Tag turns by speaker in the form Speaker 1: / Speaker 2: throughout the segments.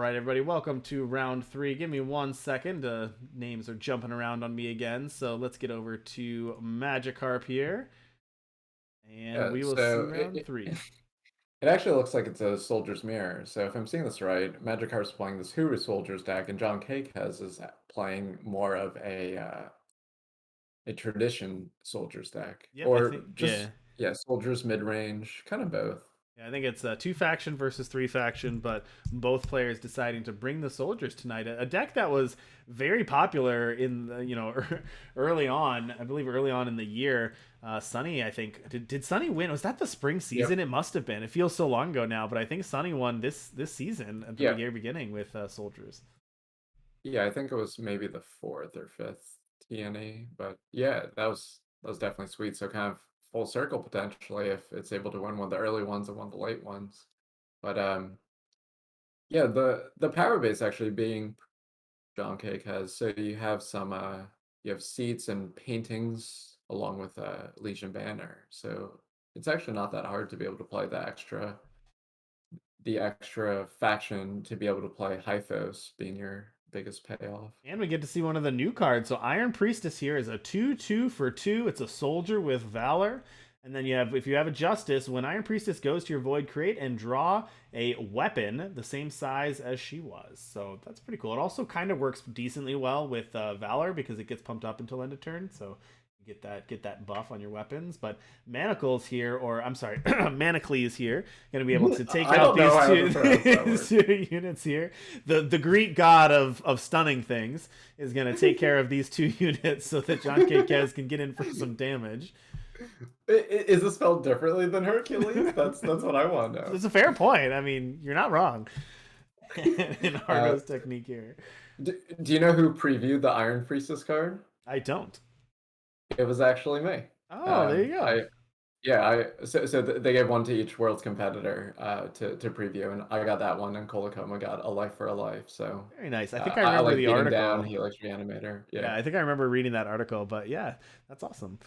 Speaker 1: right, everybody, welcome to round three. Give me 1 second. Names are jumping around on me again, so let's get over to Magikarp here, and
Speaker 2: Yeah,
Speaker 1: we will see
Speaker 2: so
Speaker 1: round three.
Speaker 2: it actually looks like it's a Soldier's Mirror. So if I'm seeing this right, Magikarp's playing this Huru Soldiers deck, and Johnkkez is playing more of a tradition Soldiers deck,
Speaker 1: Yep, I think
Speaker 2: or
Speaker 1: yeah,
Speaker 2: just yeah, Soldiers mid range, kind of both.
Speaker 1: yeah, I think it's two faction versus three faction, but both players deciding to bring the soldiers tonight. A deck that was very popular in the, early on. I believe early on in the year. Sunny, I think did Sunny win? Was that the spring season?
Speaker 2: Yep.
Speaker 1: It must have been. It feels so long ago now, but I think Sunny won this season at the
Speaker 2: Yeah,
Speaker 1: very beginning with soldiers.
Speaker 2: yeah, I think it was maybe the fourth or fifth TNE, but yeah, that was definitely sweet. So kind of full circle potentially if it's able to win one of the early ones and one of the late ones. But yeah, the power base actually being John Cake has. So you have some you have seats and paintings along with Legion banner. So it's actually not that hard to be able to play the extra faction to be able to play Hythos being your biggest payoff.
Speaker 1: And we get to see one of the new cards. So Iron Priestess here is a 2/2 for 2. It's a soldier with Valor. And then if you have a Justice, when Iron Priestess goes to your Void, create and draw a weapon the same size as she was. So that's pretty cool. It also kind of works decently well with Valor because it gets pumped up until end of turn. So get that buff on your weapons. But Manacles here, or I'm sorry, Manacles here, going to be able to take
Speaker 2: I
Speaker 1: out
Speaker 2: don't know
Speaker 1: these
Speaker 2: how to
Speaker 1: two,
Speaker 2: pronounce that
Speaker 1: these
Speaker 2: word.
Speaker 1: two units here. The Greek god of stunning things is going to take care of these two units so that Johnkkez can get in for some damage.
Speaker 2: Is it spelled differently than Hercules? That's what I want to know.
Speaker 1: It's a fair point. I mean, you're not wrong in
Speaker 2: Uh,
Speaker 1: Argo's technique here.
Speaker 2: do you know who previewed the Iron Priestess card?
Speaker 1: I don't.
Speaker 2: It was actually me.
Speaker 1: Oh, there you go.
Speaker 2: I Yeah, they gave one to each world's competitor to preview, and I got that one, and Kolakoma got a life for a life. So
Speaker 1: Very nice. I think I
Speaker 2: I
Speaker 1: remember
Speaker 2: like
Speaker 1: the
Speaker 2: beating down.
Speaker 1: article.
Speaker 2: He likes Reanimator.
Speaker 1: Yeah,
Speaker 2: Yeah,
Speaker 1: I think I remember reading that article, but yeah, that's awesome.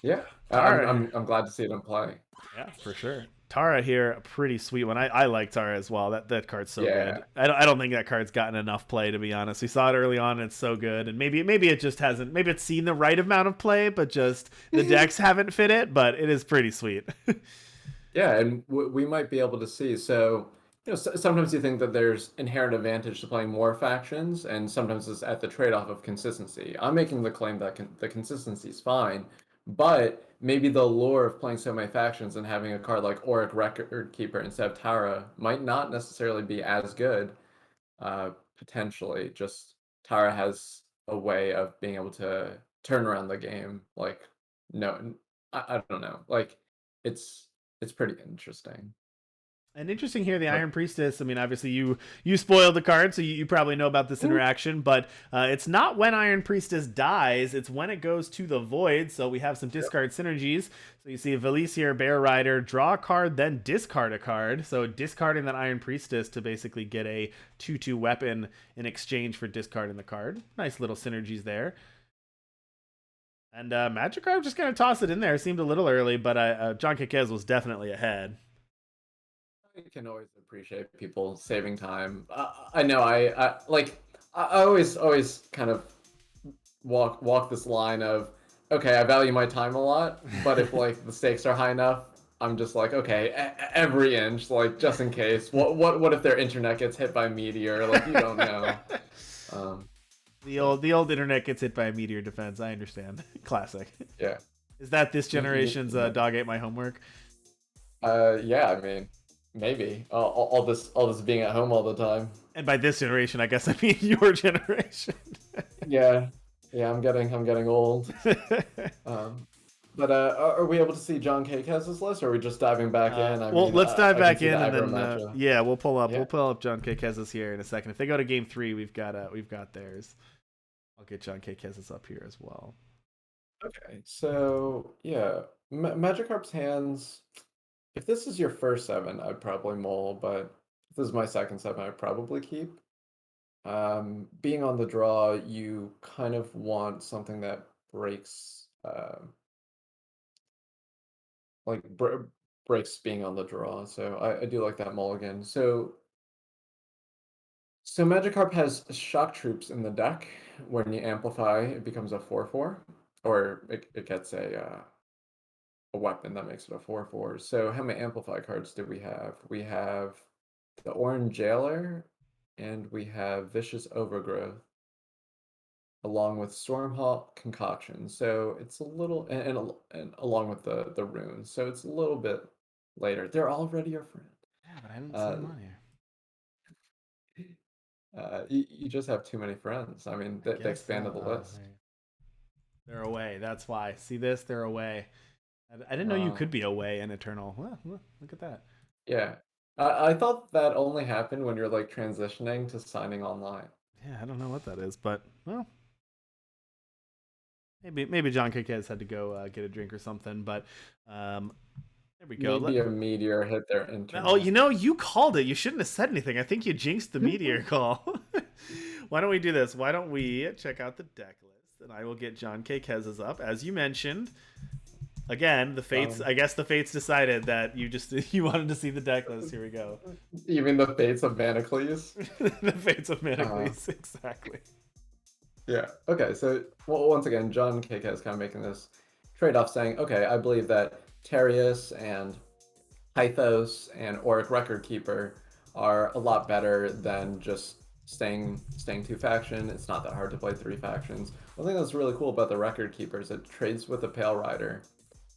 Speaker 2: yeah.
Speaker 1: Tara,
Speaker 2: I'm glad to see them play.
Speaker 1: yeah, for sure. Tara here, a pretty sweet one. I like Tara as well. That card's so
Speaker 2: Yeah,
Speaker 1: good. I don't think that card's gotten enough play, to be honest. We saw it early on, and it's so good. And maybe it just hasn't. Maybe it's seen the right amount of play, but just the decks haven't fit it. But it is pretty sweet.
Speaker 2: yeah, and we might be able to see. So sometimes you think that there's inherent advantage to playing more factions, and sometimes it's at the trade-off of consistency. I'm making the claim that the consistency is fine, but maybe the allure of playing so many factions and having a card like Auric Record Keeper instead of Tara might not necessarily be as good. Potentially, just Tara has a way of being able to turn around the game. Like, no, I don't know. Like, it's it's pretty interesting.
Speaker 1: And interesting here, the
Speaker 2: But
Speaker 1: Iron Priestess. I mean, obviously you spoiled the card, so you probably know about this interaction. But it's not when Iron Priestess dies; it's when it goes to the Void. So we have some
Speaker 2: yep.
Speaker 1: discard synergies. So you see Valise here, Bear Rider, draw a card, then discard a card. So discarding that Iron Priestess to basically get a 2/2 weapon in exchange for discarding the card. Nice little synergies there. And Magikarp just kind of tossed it in there. It seemed a little early, but Johnkkez was definitely ahead.
Speaker 2: I can always appreciate people saving time. I know I like I always kind of walk this line of okay, I value my time a lot, but if like the stakes are high enough, I'm just like okay, every inch, like just in case. What if their internet gets hit by a meteor? Like you don't know. Um, so
Speaker 1: The old internet gets hit by a meteor defense. I understand. Classic.
Speaker 2: yeah,
Speaker 1: Is that this
Speaker 2: you
Speaker 1: generation's
Speaker 2: never.
Speaker 1: dog ate my homework?
Speaker 2: Yeah, I mean maybe all this being at home all the time.
Speaker 1: And by this generation, I guess I mean your generation.
Speaker 2: Yeah, yeah, I'm getting old. Um, but are we able to see John Cake's list, or are we just diving back in? I
Speaker 1: Well,
Speaker 2: mean,
Speaker 1: let's dive
Speaker 2: I can
Speaker 1: back
Speaker 2: see the
Speaker 1: in, and
Speaker 2: aggro
Speaker 1: then
Speaker 2: matchup.
Speaker 1: yeah, we'll
Speaker 2: Yeah.
Speaker 1: pull up John Kez's here in a second. If they go to game three, we've got theirs. I'll get John Kez's up here as well.
Speaker 2: Okay. So yeah, Magikarp's hands. If this is your first seven, I'd probably mull, but if this is my second seven, I'd probably keep. Being on the draw, you kind of want something that breaks, like breaks being on the draw. So I do like that mulligan. So So Magikarp has shock troops in the deck. When you amplify, it becomes a 4/4, or it gets a weapon that makes it a 4/4. So how many amplify cards do we have? We have the Orange Jailer, and we have Vicious Overgrowth, along with Stormhawk Concoction. So it's a little, and along with the runes. So it's a little bit later. They're already your friend.
Speaker 1: Yeah, but I didn't see
Speaker 2: Uh,
Speaker 1: them on here.
Speaker 2: you just have too many friends. I mean,
Speaker 1: I
Speaker 2: they
Speaker 1: guess so.
Speaker 2: expanded the
Speaker 1: Oh,
Speaker 2: list.
Speaker 1: they're away. That's why. See this? They're away. I didn't know you
Speaker 2: Uh,
Speaker 1: could be away in Eternal. Well, look at that.
Speaker 2: yeah. I thought that only happened when you're like transitioning to signing online.
Speaker 1: Yeah, I don't know what that is, but well, maybe Johnkkez had to go get a drink or something. But um, there we go.
Speaker 2: Maybe a meteor hit their
Speaker 1: Oh,
Speaker 2: internet.
Speaker 1: you called it. You shouldn't have said anything. I think you jinxed the meteor call. Why don't we do this? Why don't we check out the deck list, and I will get Johnkkez up as you mentioned. Again, the fates.
Speaker 2: Um,
Speaker 1: I guess the fates decided that you just you wanted to see the deck list. Here we go.
Speaker 2: you mean the fates of Manacles?
Speaker 1: The fates of
Speaker 2: Uh,
Speaker 1: Manacles, exactly.
Speaker 2: yeah. Okay. So, well, once again, Johnkkez is kind of making this trade-off, saying, okay, I believe that Terius and Hythos and Auric Record Keeper are a lot better than just staying two faction. It's not that hard to play three factions. One thing that's really cool about the Record Keeper is it trades with the Pale Rider,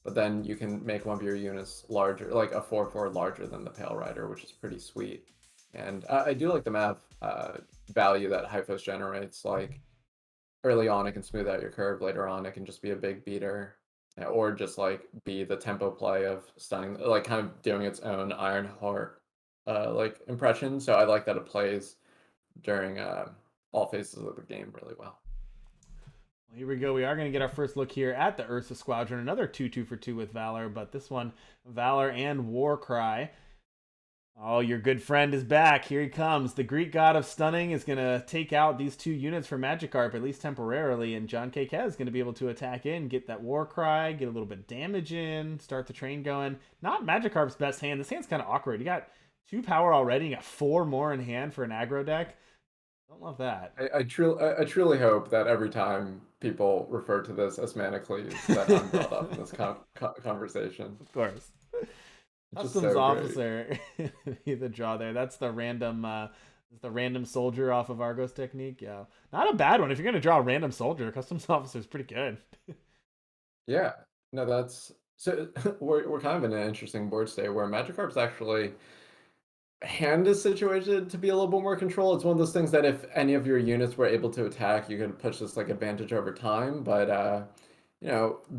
Speaker 2: but then you can make one of your units larger, like a 4/4 larger than the Pale Rider, which is pretty sweet. And I do like the math value that Hyphos generates. Like early on, it can smooth out your curve. Later on, it can just be a big beater, or just like be the tempo play of stunning, like kind of doing its own Iron Heart like impression. So I like that it plays during all phases of the game really well.
Speaker 1: Well, here we go. We are going to get our first look here at the Ursa Squadron. Another 2-2 for 2 with Valor, but this one, Valor and Warcry. Oh, your good friend is back. Here he comes. The Greek god of stunning is going to take out these two units for Magikarp, at least temporarily, and Johnkkez is going to be able to attack in, get that Warcry, get a little bit of damage in, start the train going. Not Magikarp's best hand. This hand's kind of awkward. You got 2 power already, you got 4 more in hand for an aggro deck. Don't love that.
Speaker 2: I truly hope that every time people refer to this as Manacles, that I'm brought up in this conversation.
Speaker 1: Of course.
Speaker 2: It's just
Speaker 1: Customs
Speaker 2: so great.
Speaker 1: officer, the draw there. That's the random soldier off of Argos technique. Yeah, not a bad one. If you're gonna draw a random soldier, customs officer is pretty good.
Speaker 2: Yeah, no, that's so we're kind of in an interesting board state where Magikarp's actually hand is situated to be a little bit more control. It's one of those things that if any of your units were able to attack, you could push this like advantage over time. But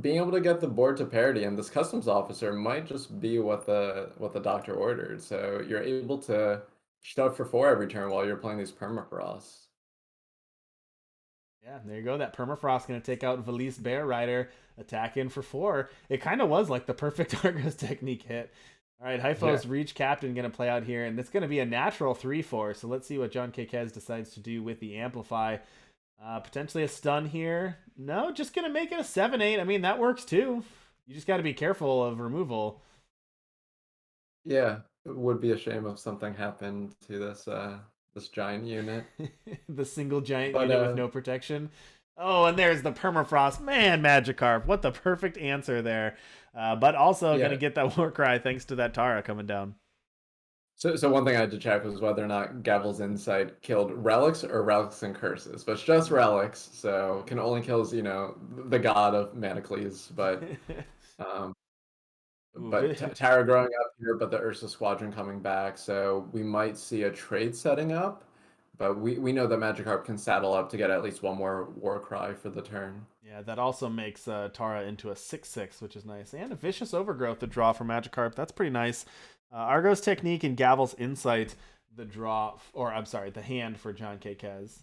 Speaker 2: being able to get the board to parity and this customs officer might just be what the doctor ordered. So you're able to shove for 4 every turn while you're playing these permafrosts.
Speaker 1: Yeah, there you go. That permafrost gonna take out Valise Bear Rider, attack in for 4. It kind of was like the perfect Argos technique hit. All right,
Speaker 2: Yeah.
Speaker 1: Hyphos Reach Captain going to play out here, and it's going to be a natural 3/4. So let's see what Johnkkez decides to do with the Amplify. Potentially a stun here. No, just going to make it a 7/8. I mean, that works too. You just got to be careful of removal.
Speaker 2: Yeah, it would be a shame if something happened to this giant unit.
Speaker 1: The single giant
Speaker 2: But
Speaker 1: unit with no protection. Oh, and there's the permafrost. Man, Magikarp. What the perfect answer there. But also going to
Speaker 2: yeah.
Speaker 1: get that Warcry thanks to that Tara coming down.
Speaker 2: So one thing I had to check was whether or not Gavel's Insight killed relics or relics and curses. But it's just relics, so can only kills, the god of Manacles, um but
Speaker 1: Ooh,
Speaker 2: Tara growing up here, but the Ursa Squadron coming back, so we might see a trade setting up. But we know that Magikarp can saddle up to get at least one more war cry for the turn.
Speaker 1: yeah, that also makes Tara into a 6/6, which is nice. And a Vicious Overgrowth to draw for Magikarp. That's pretty nice. Argo's Technique and Gavel's Insight, the draw, or I'm sorry, the hand for Johnkkez.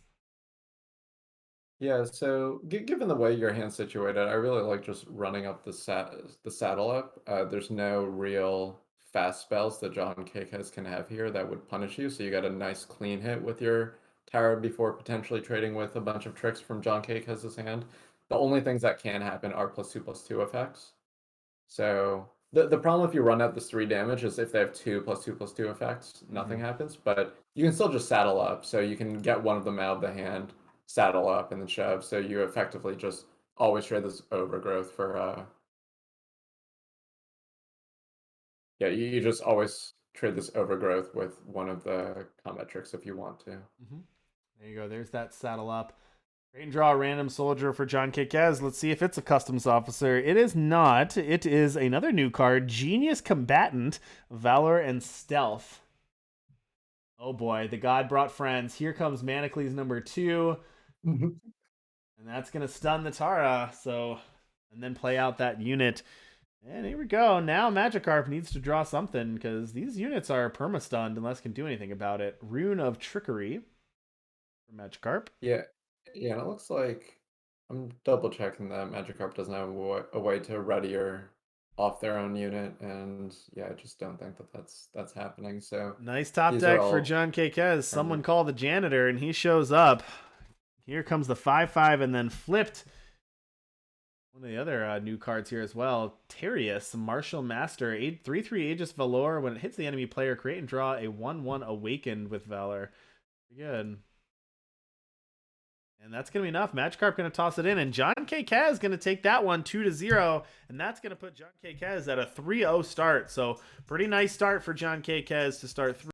Speaker 2: Yeah, so given the way your hand's situated, I really like just running up the saddle up. There's no real fast spells that Johnkkez can have here that would punish you, so you got a nice clean hit with your tower before potentially trading with a bunch of tricks from Johnkkez's hand. The only things that can happen are +2/+2 effects. So The problem if you run out this 3 damage is if they have 2+2/+2 effects, nothing happens. But you can still just saddle up, so you can get one of them out of the hand, saddle up, and then shove. So you effectively just always trade this overgrowth for yeah, you just always trade this overgrowth with one of the combat tricks if you want to.
Speaker 1: There you go. There's that saddle up. Great and draw a random soldier for Johnkkez. Let's see if it's a customs officer. It is not. It is another new card, Genius Combatant, Valor and Stealth. Oh boy, the god brought friends. Here comes Manacles number 2. And that's going to stun the Tara. So, and then play out that unit. And here we go. Now Magikarp needs to draw something because these units are perma-stunned unless can do anything about it. Rune of Trickery for Magikarp.
Speaker 2: Yeah, yeah, and it looks like I'm double checking that Magikarp doesn't have a way to ready or off their own unit, and yeah, I just don't think that that's happening. So
Speaker 1: Nice top
Speaker 2: these are
Speaker 1: deck for
Speaker 2: all
Speaker 1: Johnkkez. Someone call the janitor, and he shows up. Here comes the 5/5, and then flipped. One of the other new cards here as well. Terius, Martial Master, 3/3 Aegis Valor. When it hits the enemy player, create and draw a 1/1 Awakened with Valor. Pretty good. And that's going to be enough. Magikarp going to toss it in, and Johnkkez going to take that one 2-0, and that's going to put Johnkkez at a 3-0 start. So pretty nice start for Johnkkez to start 3.